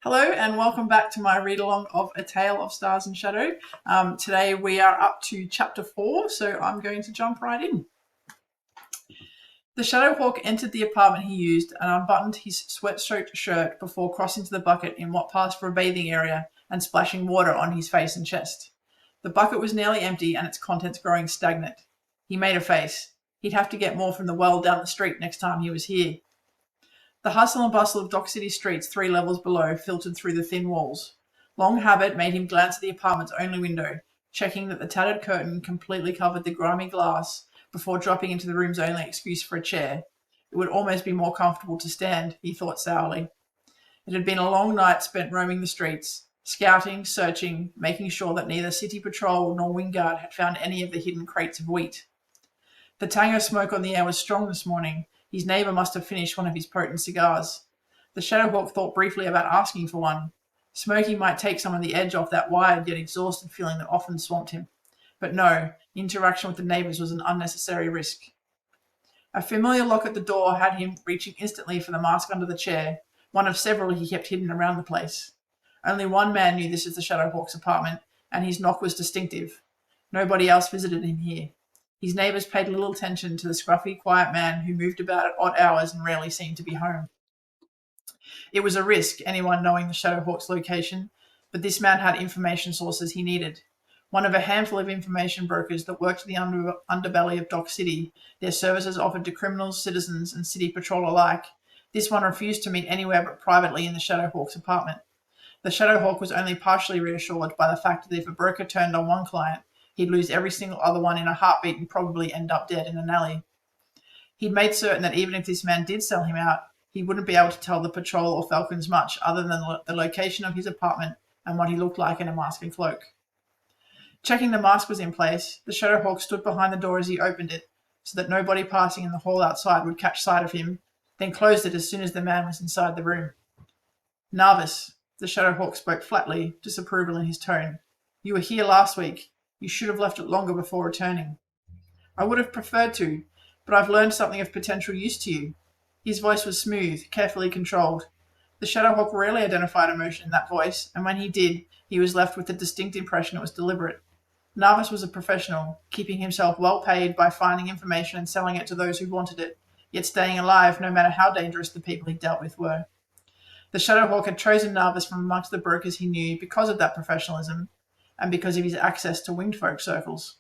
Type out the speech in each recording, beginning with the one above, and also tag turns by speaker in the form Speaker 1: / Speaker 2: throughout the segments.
Speaker 1: Hello and welcome back to my read-along of A Tale of Stars and Shadow. Today we are up to chapter 4, so I'm going to jump right in. The Shadowhawk entered the apartment he used and unbuttoned his sweat-soaked shirt before crossing to the bucket in what passed for a bathing area and splashing water on his face and chest. The bucket was nearly empty and its contents growing stagnant. He made a face. He'd have to get more from the well down the street next time he was here. The hustle and bustle of Dock City streets 3 levels below filtered through the thin walls. Long habit made him glance at the apartment's only window, checking that the tattered curtain completely covered the grimy glass before dropping into the room's only excuse for a chair. It would almost be more comfortable to stand, he thought sourly. It had been a long night spent roaming the streets, scouting, searching, making sure that neither City Patrol nor Wingard had found any of the hidden crates of wheat. The tang of smoke on the air was strong this morning. His neighbour must have finished one of his potent cigars. The Shadowhawk thought briefly about asking for one. Smoking might take some of the edge off that wired yet exhausted feeling that often swamped him. But no, interaction with the neighbours was an unnecessary risk. A familiar lock at the door had him reaching instantly for the mask under the chair, one of several he kept hidden around the place. Only one man knew this was the Shadowhawk's apartment, and his knock was distinctive. Nobody else visited him here. His neighbours paid little attention to the scruffy, quiet man who moved about at odd hours and rarely seemed to be home. It was a risk, anyone knowing the Shadowhawk's location, but this man had information sources he needed. One of a handful of information brokers that worked the underbelly of Dock City, their services offered to criminals, citizens, and city patrol alike. This one refused to meet anywhere but privately in the Shadowhawk's apartment. The Shadowhawk was only partially reassured by the fact that if a broker turned on one client, he'd lose every single other one in a heartbeat and probably end up dead in an alley. He'd made certain that even if this man did sell him out, he wouldn't be able to tell the patrol or Falcons much other than the location of his apartment and what he looked like in a mask and cloak. Checking the mask was in place, the Shadowhawk stood behind the door as he opened it, so that nobody passing in the hall outside would catch sight of him, then closed it as soon as the man was inside the room. Navis, the Shadowhawk spoke flatly, disapproval in his tone. You were here last week. You should have left it longer before returning. I would have preferred to, but I've learned something of potential use to you. His voice was smooth, carefully controlled. The Shadowhawk rarely identified emotion in that voice, and when he did, he was left with the distinct impression it was deliberate. Navis was a professional, keeping himself well paid by finding information and selling it to those who wanted it, yet staying alive no matter how dangerous the people he dealt with were. The Shadowhawk had chosen Navis from amongst the brokers he knew because of that professionalism, and because of his access to winged folk circles.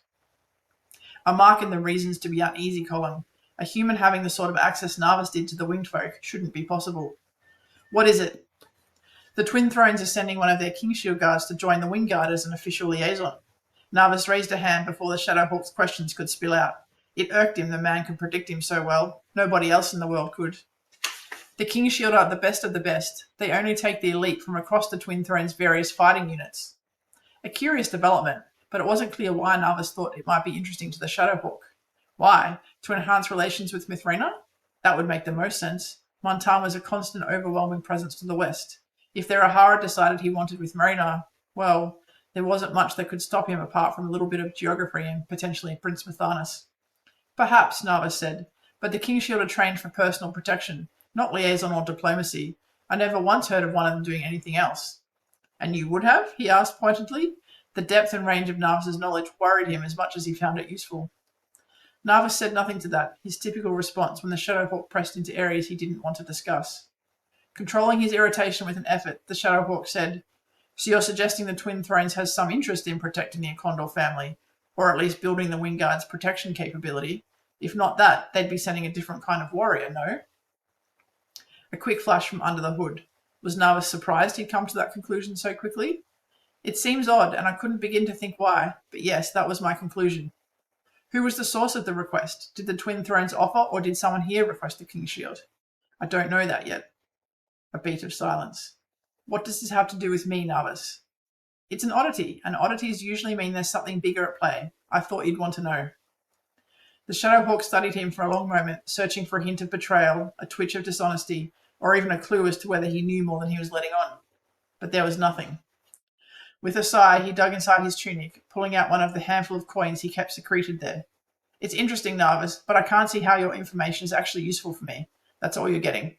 Speaker 1: A mark in the reasons to be uneasy column. A human having the sort of access Navis did to the winged folk shouldn't be possible. What is it? The Twin Thrones are sending one of their Kingshield guards to join the Wingard as an official liaison. Navis raised a hand before the Shadowhawk's questions could spill out. It irked him the man could predict him so well. Nobody else in the world could. The Kingshield are the best of the best. They only take the elite from across the Twin Thrones' various fighting units. A curious development, but it wasn't clear why Navis thought it might be interesting to the Shadowhawk. Why? To enhance relations with Mithrena? That would make the most sense. Montan was a constant, overwhelming presence to the west. If their Ahara decided he wanted with Marina, well, there wasn't much that could stop him apart from a little bit of geography and potentially Prince Mathanas. Perhaps, Navis said, but the Kingshield are trained for personal protection, not liaison or diplomacy. I never once heard of one of them doing anything else. And you would have? He asked pointedly. The depth and range of Navis's knowledge worried him as much as he found it useful. Navis said nothing to that, his typical response when the Shadowhawk pressed into areas he didn't want to discuss. Controlling his irritation with an effort, the Shadowhawk said, So you're suggesting the Twin Thrones has some interest in protecting the Condor family, or at least building the Wingard's protection capability? If not that, they'd be sending a different kind of warrior, no? A quick flash from under the hood. Was Navis surprised he'd come to that conclusion so quickly? It seems odd, and I couldn't begin to think why, but yes, that was my conclusion. Who was the source of the request? Did the Twin Thrones offer, or did someone here request a Kingshield? I don't know that yet. A beat of silence. What does this have to do with me, Navis? It's an oddity, and oddities usually mean there's something bigger at play. I thought you'd want to know. The Shadowhawk studied him for a long moment, searching for a hint of betrayal, a twitch of dishonesty, or even a clue as to whether he knew more than he was letting on. But there was nothing. With a sigh, he dug inside his tunic, pulling out one of the handful of coins he kept secreted there. It's interesting, Navis, but I can't see how your information is actually useful for me. That's all you're getting.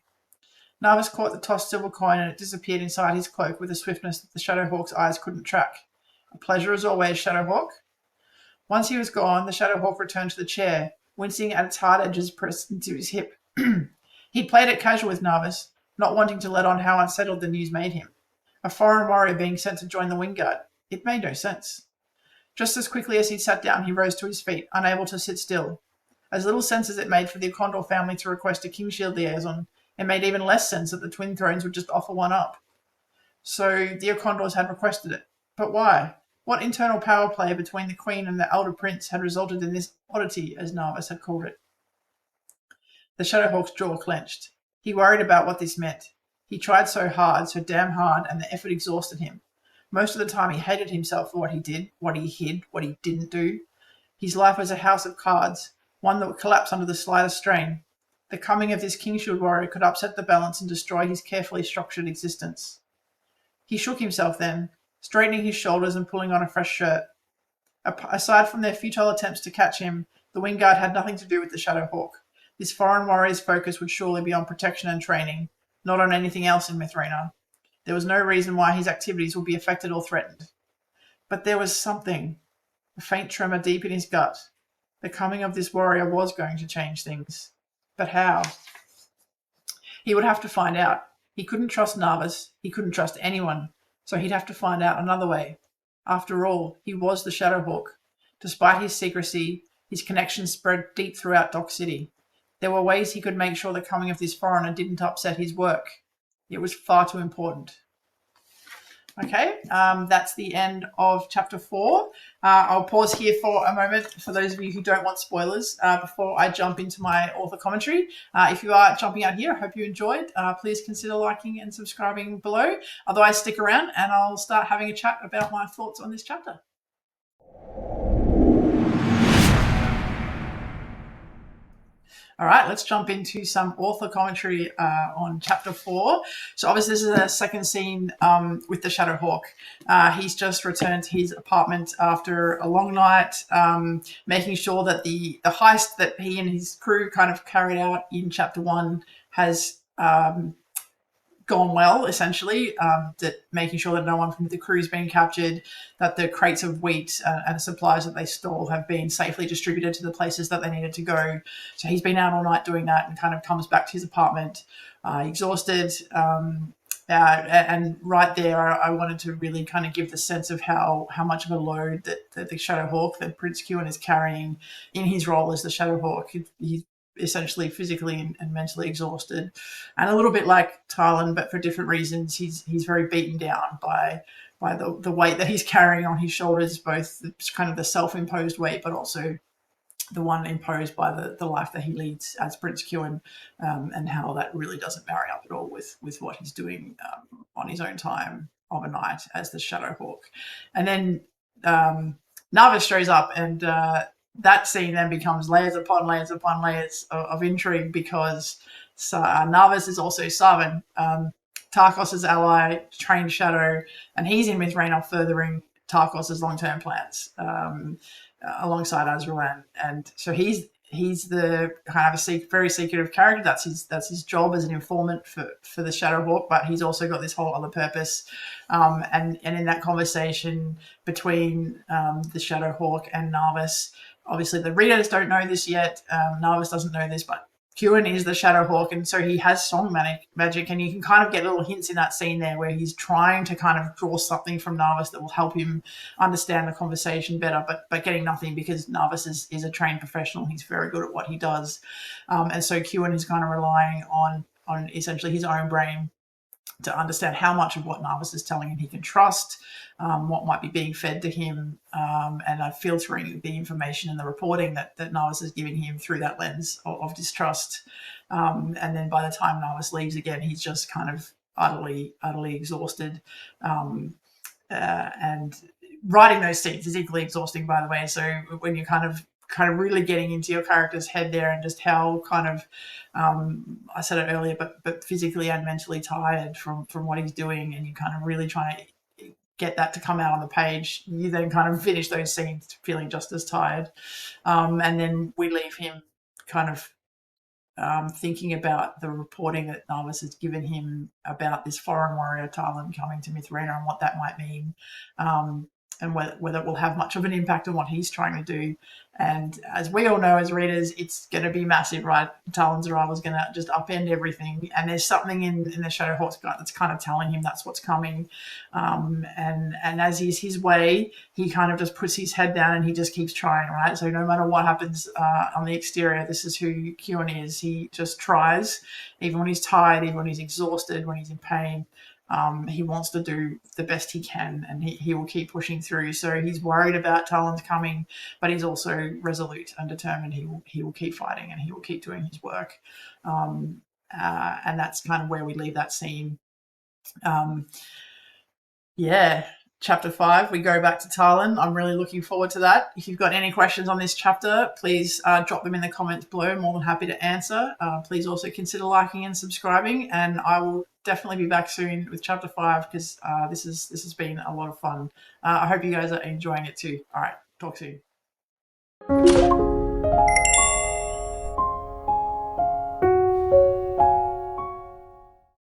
Speaker 1: Navis caught the tossed silver coin and it disappeared inside his cloak with a swiftness that the Shadowhawk's eyes couldn't track. A pleasure as always, Shadowhawk. Once he was gone, the Shadowhawk returned to the chair, wincing at its hard edges pressed into his hip. He'd played it casual with Navis, not wanting to let on how unsettled the news made him. A foreign warrior being sent to join the Wingguard. It made no sense. Just as quickly as he'd sat down, he rose to his feet, unable to sit still. As little sense as it made for the Condor family to request a Kingshield liaison, it made even less sense that the Twin Thrones would just offer one up. So the Condors had requested it. But why? What internal power play between the Queen and the Elder Prince had resulted in this oddity, as Navis had called it? The Shadowhawk's jaw clenched. He worried about what this meant. He tried so hard, so damn hard, and the effort exhausted him. Most of the time he hated himself for what he did, what he hid, what he didn't do. His life was a house of cards, one that would collapse under the slightest strain. The coming of this Kingshield warrior could upset the balance and destroy his carefully structured existence. He shook himself then, straightening his shoulders and pulling on a fresh shirt. Aside from their futile attempts to catch him, the Wingguard had nothing to do with the Shadowhawk. This foreign warrior's focus would surely be on protection and training, not on anything else in Mithrina. There was no reason why his activities would be affected or threatened. But there was something, a faint tremor deep in his gut. The coming of this warrior was going to change things. But how? He would have to find out. He couldn't trust Navis. He couldn't trust anyone. So he'd have to find out another way. After all, he was the Shadowhawk. Despite his secrecy, his connections spread deep throughout Dock City. There were ways he could make sure the coming of this foreigner didn't upset his work. It was far too important. Okay, that's the end of chapter 4. I'll pause here for a moment for those of you who don't want spoilers before I jump into my author commentary. If you are jumping out here, I hope you enjoyed. Please consider liking and subscribing below. Otherwise, stick around and I'll start having a chat about my thoughts on this chapter. All right, let's jump into some author commentary on chapter 4. So obviously this is a second scene with the Shadowhawk. He's just returned to his apartment after a long night, making sure that the heist that he and his crew kind of carried out in chapter 1 has gone well, essentially, that making sure that no one from the crew's been captured, that the crates of wheat and the supplies that they stole have been safely distributed to the places that they needed to go. So he's been out all night doing that and kind of comes back to his apartment exhausted. And right there, I wanted to really kind of give the sense of how much of a load that the Shadowhawk, that Prince Cuinn is carrying in his role as the Shadowhawk. He's essentially physically and mentally exhausted, and a little bit like Talon, but for different reasons. He's very beaten down by the weight that he's carrying on his shoulders, both kind of the self-imposed weight, but also the one imposed by the life that he leads as Prince Cuinn, and how that really doesn't marry up at all with what he's doing on his own time of a night as the Shadowhawk. And then Navis shows up, and that scene then becomes layers upon layers upon layers of intrigue, because Navis is also Sarvan, Tarkos's ally, trained shadow, and he's in Mithrina furthering Tarkos's long-term plans alongside Azrael. And so he's the kind of a very secretive character. That's his job as an informant for the Shadowhawk, but he's also got this whole other purpose. And in that conversation between the Shadowhawk and Navis, obviously the readers don't know this yet. Navis doesn't know this, but Cuinn is the Shadowhawk, and so he has song magic, and you can kind of get little hints in that scene there where he's trying to kind of draw something from Navis that will help him understand the conversation better, but getting nothing, because Navis is a trained professional. He's very good at what he does. And so Cuinn is kind of relying on essentially his own brain to understand how much of what Navis is telling him he can trust, what might be being fed to him, and filtering the information and the reporting that Navis is giving him through that lens of distrust. And then by the time Navis leaves again, he's just kind of utterly exhausted. And writing those scenes is equally exhausting, by the way. So when you're kind of really getting into your character's head there, and just how kind of, I said it earlier, but physically and mentally tired from what he's doing, and you kind of really trying to get that to come out on the page, you then kind of finish those scenes feeling just as tired. And then we leave him kind of thinking about the reporting that Navis has given him about this foreign warrior Talon coming to Mithrena and what that might mean, and whether it will have much of an impact on what he's trying to do. And as we all know as readers, it's going to be massive, right? Talon's arrival is going to just upend everything. And there's something in the Shadowhawk's gut that's kind of telling him that's what's coming. And as is his way, he kind of just puts his head down and he just keeps trying, right? So no matter what happens on the exterior, this is who Cuinn is. He just tries, even when he's tired, even when he's exhausted, when he's in pain. He wants to do the best he can, and he will keep pushing through. So he's worried about Talon's coming, but he's also resolute and determined. He will keep fighting and he will keep doing his work. And that's kind of where we leave that scene. Yeah, chapter 5, we go back to Talon. I'm really looking forward to that. If you've got any questions on this chapter, please drop them in the comments below. More than happy to answer. Please also consider liking and subscribing, and I will definitely be back soon with chapter 5 because this has been a lot of fun. I hope you guys are enjoying it too. All right, talk soon.